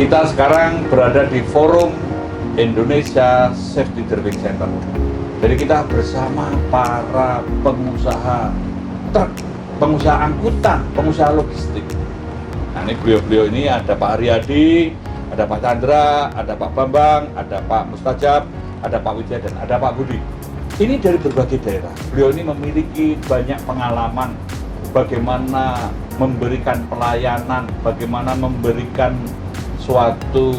Kita sekarang berada di forum Indonesia Safety Driving Center. Jadi kita bersama para pengusaha truk, pengusaha angkutan, pengusaha logistik. Nah ini beliau-beliau ini ada Pak Haryadi, ada Pak Chandra, ada Pak Bambang, ada Pak Mustajab, ada Pak Wijaya, dan ada Pak Budi. Ini dari berbagai daerah. Beliau ini memiliki banyak pengalaman bagaimana memberikan pelayanan, bagaimana memberikan suatu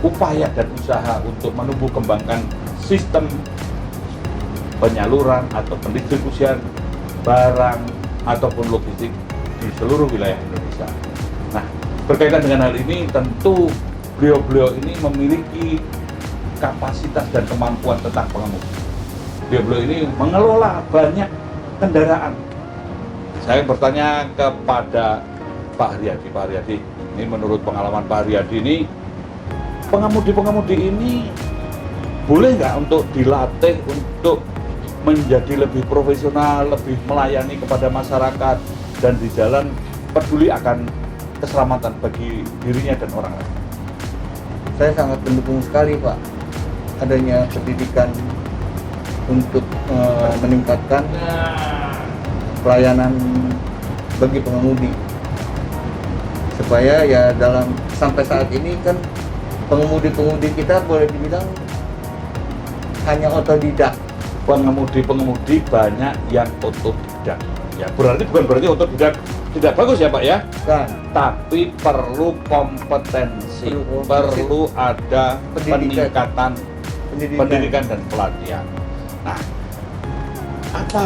upaya dan usaha untuk menumbuh kembangkan sistem penyaluran atau pendistribusian barang ataupun logistik di seluruh wilayah Indonesia. Nah, berkaitan dengan hal ini tentu beliau-beliau ini memiliki kapasitas dan kemampuan tentang pengemudi. Beliau-beliau ini mengelola banyak kendaraan. Saya bertanya kepada Pak Haryadi. Pak Haryadi, ini menurut pengalaman Pak Haryadi ini, pengemudi-pengemudi ini boleh nggak untuk dilatih untuk menjadi lebih profesional, lebih melayani kepada masyarakat, dan di jalan peduli akan keselamatan bagi dirinya dan orang lain? Saya sangat mendukung sekali Pak adanya pendidikan untuk meningkatkan pelayanan bagi pengemudi, supaya ya dalam sampai saat ini kan pengemudi-pengemudi kita boleh dibilang hanya otodidak. Pengemudi-pengemudi banyak yang otodidak. Ya, berarti bukan berarti otodidak tidak bagus ya Pak ya? Kan, Tapi perlu kompetensi, perlu ada peningkatan pendidikan dan pelatihan. Nah, apa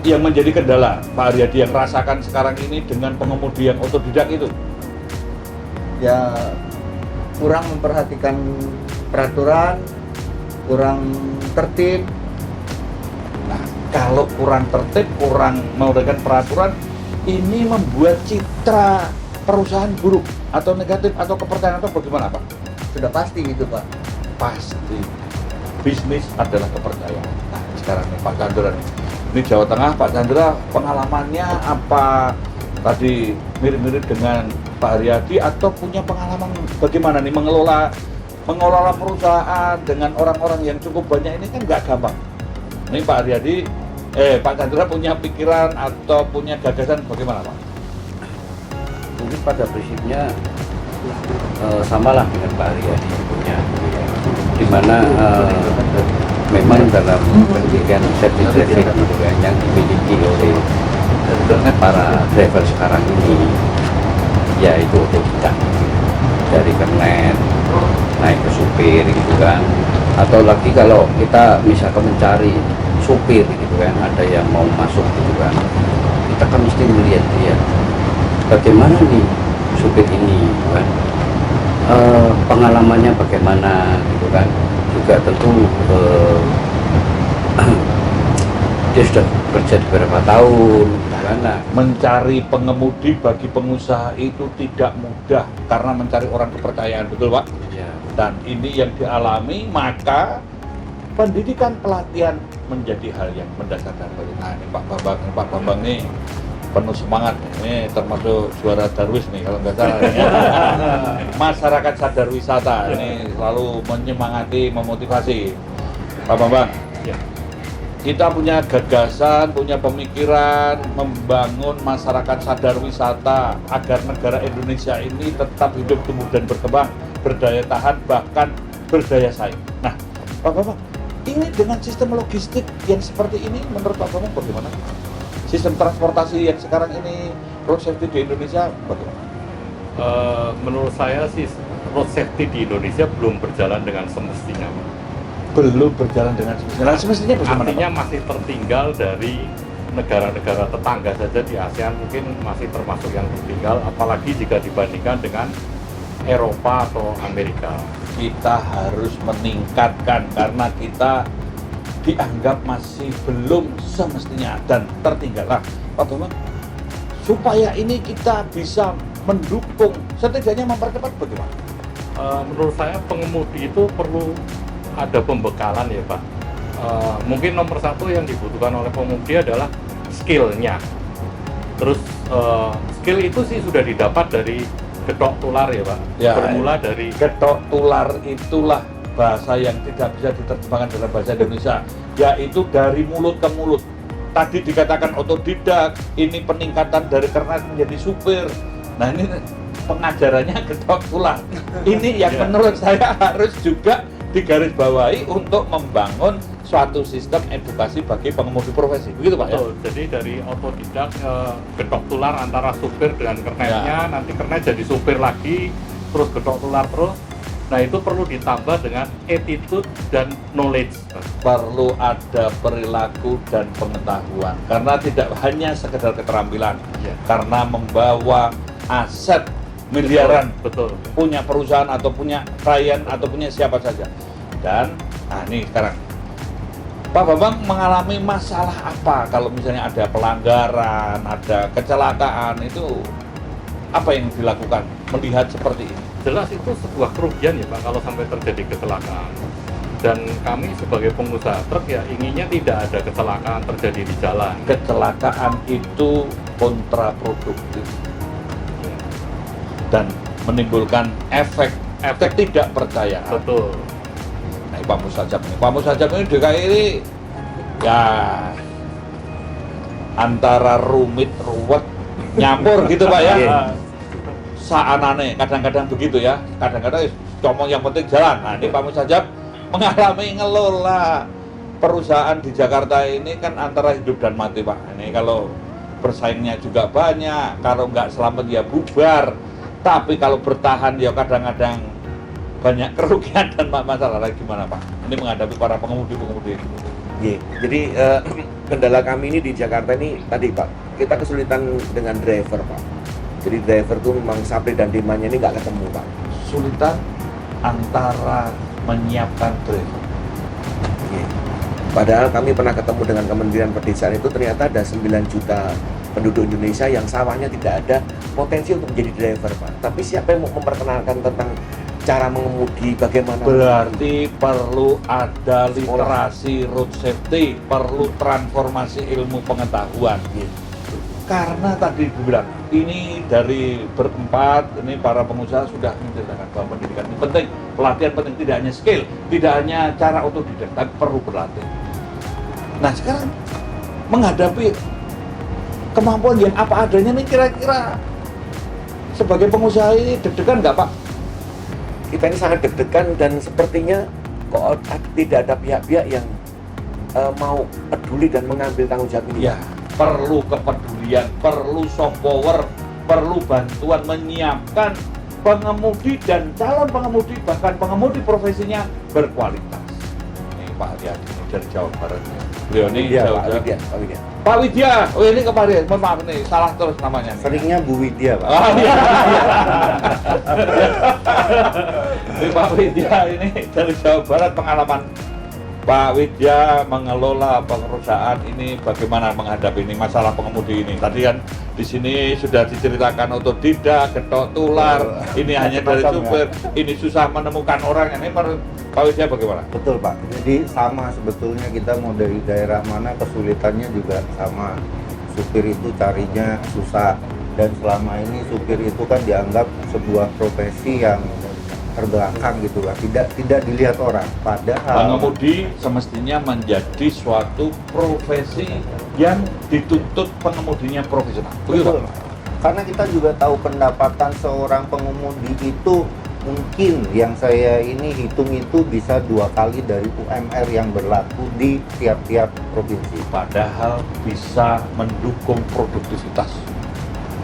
yang menjadi kendala Pak Haryadi yang rasakan sekarang ini dengan pengemudi yang otodidak itu? ya kurang memperhatikan peraturan, kurang tertib. Nah, kalau kurang tertib, kurang memberikan peraturan, ini membuat citra perusahaan buruk atau negatif atau kepercayaan atau bagaimana Pak? Sudah pasti gitu Pak. Pasti. Bisnis adalah kepercayaan. Nah, sekarang nih Pak Chandra nih. Ini Jawa Tengah, Pak Chandra pengalamannya apa tadi mirip-mirip dengan Pak Haryadi atau punya pengalaman bagaimana nih mengelola perusahaan dengan orang-orang yang cukup banyak ini kan nggak gampang. Ini Pak Haryadi, Pak Chandra punya pikiran atau punya gagasan bagaimana Pak? Mungkin pada prinsipnya samalah dengan Pak Haryadi punya, di mana memang dalam pendidikan safety driving gitu kan, yang dimiliki oleh para driver sekarang ini, yaitu otodidak dari kernet naik ke supir gitu kan, atau lagi kalau kita misalkan mencari supir gitu kan, ada yang mau masuk gitu kan, kita kan mesti melihat dia bagaimana nih supir ini gitu kan, pengalamannya bagaimana gitu kan, juga tentu dia sudah bekerja beberapa tahun gitu kan. Nah, Mencari pengemudi bagi pengusaha itu tidak mudah karena mencari orang kepercayaan, betul Pak? ya, Dan ini yang dialami, maka pendidikan pelatihan menjadi hal yang mendasar dan penting. Nah ini Pak Bambang nih penuh semangat, ini termasuk juara Darwis nih kalau nggak salah. Masyarakat sadar wisata ini selalu menyemangati, memotivasi. Pak Bambang, ya. kita punya gagasan, punya pemikiran membangun masyarakat sadar wisata agar negara Indonesia ini tetap hidup, tumbuh dan berkembang, berdaya tahan, bahkan berdaya saing. Nah, Pak Bambang, ini dengan sistem logistik yang seperti ini menurut Pak Bambang bagaimana? Sistem transportasi yang sekarang ini, road safety di Indonesia bagaimana? Menurut saya sih road safety di Indonesia belum berjalan dengan semestinya. Belum berjalan dengan semestinya. Nah, semestinya bagaimana? Artinya Pak? masih tertinggal dari negara-negara tetangga saja di ASEAN, mungkin masih termasuk yang tertinggal, apalagi jika dibandingkan dengan Eropa atau Amerika. Kita harus meningkatkan karena kita dianggap masih belum semestinya dan tertinggal. Nah, Pak Bambang, supaya ini kita bisa mendukung, setidaknya mempercepat bagaimana? Menurut saya pengemudi itu perlu ada pembekalan ya Pak. mungkin nomor satu yang dibutuhkan oleh pengemudi adalah skillnya. Terus skill itu sih sudah didapat dari getok tular ya Pak. Ya, Bermula dari getok tular itulah bahasa yang tidak bisa diterjemahkan dalam bahasa Indonesia, yaitu dari mulut ke mulut. Tadi dikatakan otodidak, ini peningkatan dari kernet menjadi supir. Nah ini pengajarannya getok tular. Ini yang menurut saya harus juga digarisbawahi untuk membangun suatu sistem edukasi bagi pengemudi profesi. Begitu Pak ya? Betul. Jadi dari otodidak getok tular antara supir dengan kernetnya, nanti kernet jadi supir lagi, terus getok tular terus. Nah itu perlu ditambah dengan attitude dan knowledge. Perlu ada perilaku dan pengetahuan, karena tidak hanya sekedar keterampilan, Ya. karena membawa aset miliaran, Betul. punya perusahaan atau punya klien atau punya siapa saja. Dan ini sekarang Pak Bambang mengalami masalah apa kalau misalnya ada pelanggaran, ada kecelakaan, itu apa yang dilakukan melihat seperti ini? Jelas itu sebuah kerugian ya Pak kalau sampai terjadi kecelakaan. Dan kami sebagai pengusaha truk ya inginnya tidak ada kecelakaan terjadi di jalan. Kecelakaan itu kontraproduktif dan menimbulkan efek ketidakpercayaan. Betul. Nah, Pak Mustajab ini DKI ini ya antara rumit, ruwet, nyampur gitu Pak ya. Saanane kadang-kadang begitu ya, kadang-kadang ngomong yang penting jalan. Nah ini Pak Mustajab mengalami ngelola perusahaan di Jakarta ini kan antara hidup dan mati Pak. Ini kalau bersaingnya juga banyak, kalau nggak selamat ya bubar, tapi kalau bertahan ya kadang-kadang banyak kerugian dan masalah. Gimana Pak? Ini menghadapi para pengemudi-pengemudi ini. Iya, jadi kendala kami ini di Jakarta ini tadi Pak, kita kesulitan dengan driver Pak. Jadi driver tuh memang supply dan demand-nya ini nggak ketemu Pak. Kesulitan antara menyiapkan driver. Iya. Padahal kami pernah ketemu dengan Kementerian Pedesaan itu ternyata ada 9 juta penduduk Indonesia yang sawahnya tidak ada potensi untuk menjadi driver Pak. Tapi siapa yang mau memperkenalkan tentang cara mengemudi, bagaimana? Berarti perlu ada literasi road safety, perlu transformasi ilmu pengetahuan. Karena tadi dibilang, ini dari berempat, ini para pengusaha sudah menceritakan bahwa pendidikan ini penting, pelatihan penting, tidak hanya skill, tidak hanya cara otodidak, tapi perlu berlatih. Nah sekarang menghadapi kemampuan yang apa adanya nih kira-kira sebagai pengusaha ini deg-degan nggak Pak? Kita ini sangat deg-degan dan sepertinya kok tidak ada pihak-pihak yang mau peduli dan mengambil tanggung jawab ini. Ya, perlu kepedulian, perlu soft power, perlu bantuan menyiapkan pengemudi dan calon pengemudi, bahkan pengemudi profesinya berkualitas. Ini Pak Hadiadi dari Jawa Barat. Beliau ini Widya, Jawa Pak Barat. Widya, Pak Widya. Pak Widya, oh ini kemarin, mohon maaf nih, salah terus namanya nih. Seringnya Bu Widya Pak. Oh, iya. Ini Pak Widya ini dari Jawa Barat, pengalaman Pak Widya mengelola perusahaan ini bagaimana menghadapi ini masalah pengemudi ini. Tadi kan di sini sudah diceritakan otodidak, getok tular, ini hanya dari supir, ini susah menemukan orang. Ini menurut Pak Widya bagaimana? Betul Pak, jadi sama sebetulnya kita mau dari daerah mana kesulitannya juga sama. Supir itu carinya susah dan selama ini supir itu kan dianggap sebuah profesi yang terbelakang gitu lah, tidak dilihat orang. Padahal Pengemudi semestinya menjadi suatu profesi yang dituntut pengemudinya profesional. Begitu, betul, Pak? karena kita juga tahu pendapatan seorang pengemudi itu mungkin yang saya ini hitung itu bisa 2 kali dari UMR yang berlaku di tiap-tiap provinsi. Padahal bisa mendukung produktivitas.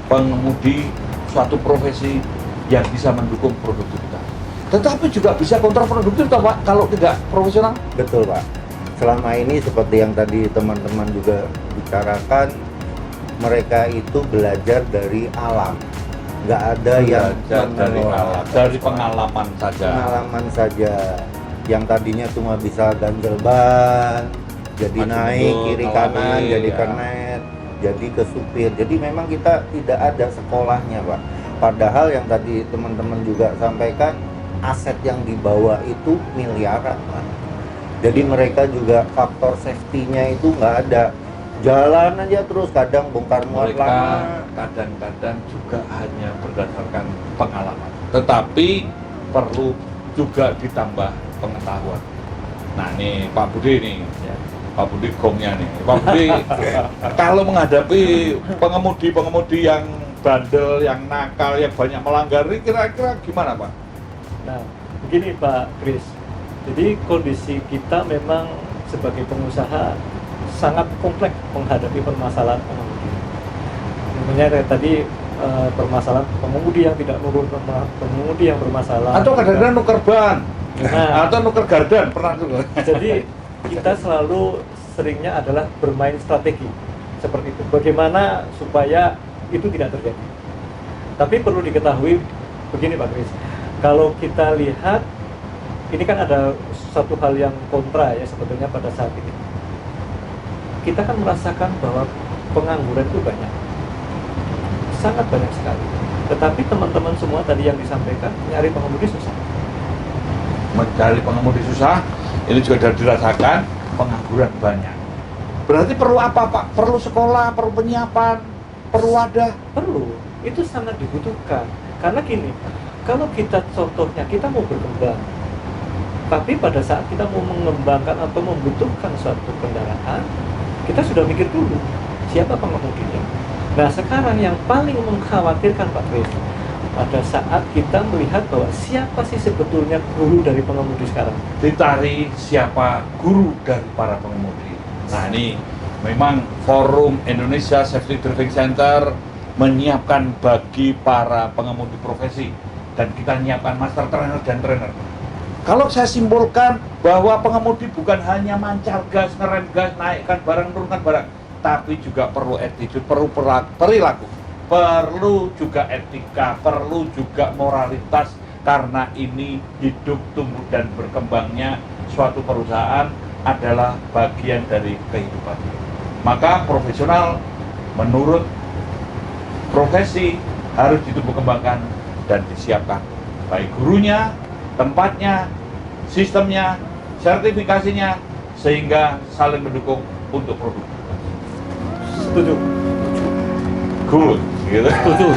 Pengemudi suatu profesi yang bisa mendukung produktivitas. Tetapi juga bisa kontraproduktif toh Pak kalau tidak profesional. Betul Pak. Selama ini seperti yang tadi teman-teman juga bicarakan, mereka itu belajar dari alam. Nggak ada yang Belajar dari mengelola. alam, dari pengalaman saja. Pengalaman saja. Yang tadinya cuma bisa ganjel ban, jadi Maju naik mundur, kiri ngawali, kanan, jadi ya. kernet, jadi ke supir. Jadi memang kita tidak ada sekolahnya Pak. Padahal yang tadi teman-teman juga sampaikan, aset yang dibawa itu miliaran Pak. Jadi mereka juga faktor safety-nya itu nggak ada. Jalan aja terus, kadang bongkar muat Mereka lama. kadang-kadang juga hanya berdasarkan pengalaman, tetapi perlu juga ditambah pengetahuan. Nah nih Pak Budi nih, Pak Budi gongnya nih. Pak Budi kalau menghadapi pengemudi-pengemudi yang bandel, yang nakal, yang banyak melanggar, ini kira-kira gimana Pak? Nah, begini Pak Kris. Jadi kondisi kita memang sebagai pengusaha sangat kompleks menghadapi permasalahan pengemudi. Namanya kayak tadi permasalahan pengemudi yang tidak nurun, pengemudi yang bermasalah. Atau kadang-kadang nuker ban, Nah, atau nuker gardan, pernah juga. jadi kita selalu seringnya adalah bermain strategi seperti itu. Bagaimana supaya itu tidak terjadi. Tapi perlu diketahui begini Pak Kris. Kalau kita lihat ini kan ada satu hal yang kontra ya sebetulnya pada saat ini. Kita kan merasakan bahwa pengangguran itu banyak. Sangat banyak sekali. Tetapi teman-teman semua tadi yang disampaikan nyari pengemudi susah. Mencari pengemudi susah, ini juga sudah dirasakan, pengangguran banyak. Berarti perlu apa Pak? Perlu sekolah, perlu penyiapan, perlu wadah. Perlu, itu sangat dibutuhkan. Karena gini, kalau kita contohnya kita mau berkembang, tapi pada saat kita mau mengembangkan atau membutuhkan suatu kendaraan, kita sudah mikir dulu siapa pengemudinya. Nah sekarang yang paling mengkhawatirkan Pak Kris, pada saat kita melihat bahwa siapa sih sebetulnya guru dari pengemudi sekarang. Dicari siapa guru dari para pengemudi. Nah ini memang Forum Indonesia Safety Driving Center menyiapkan bagi para pengemudi profesi, dan kita menyiapkan master trainer dan trainer. Kalau saya simpulkan bahwa pengemudi bukan hanya mancar gas, ngerem gas, naikkan barang, turunkan barang, tapi juga perlu attitude, perlu perilaku, perlu juga etika, perlu juga moralitas, karena ini hidup, tumbuh, dan berkembangnya suatu perusahaan adalah bagian dari kehidupan. Maka profesional menurut profesi harus ditumbuh kembangkan dan disiapkan, baik gurunya, tempatnya, sistemnya, sertifikasinya, sehingga saling mendukung untuk produk. Setuju. Good, gitu. Setuju.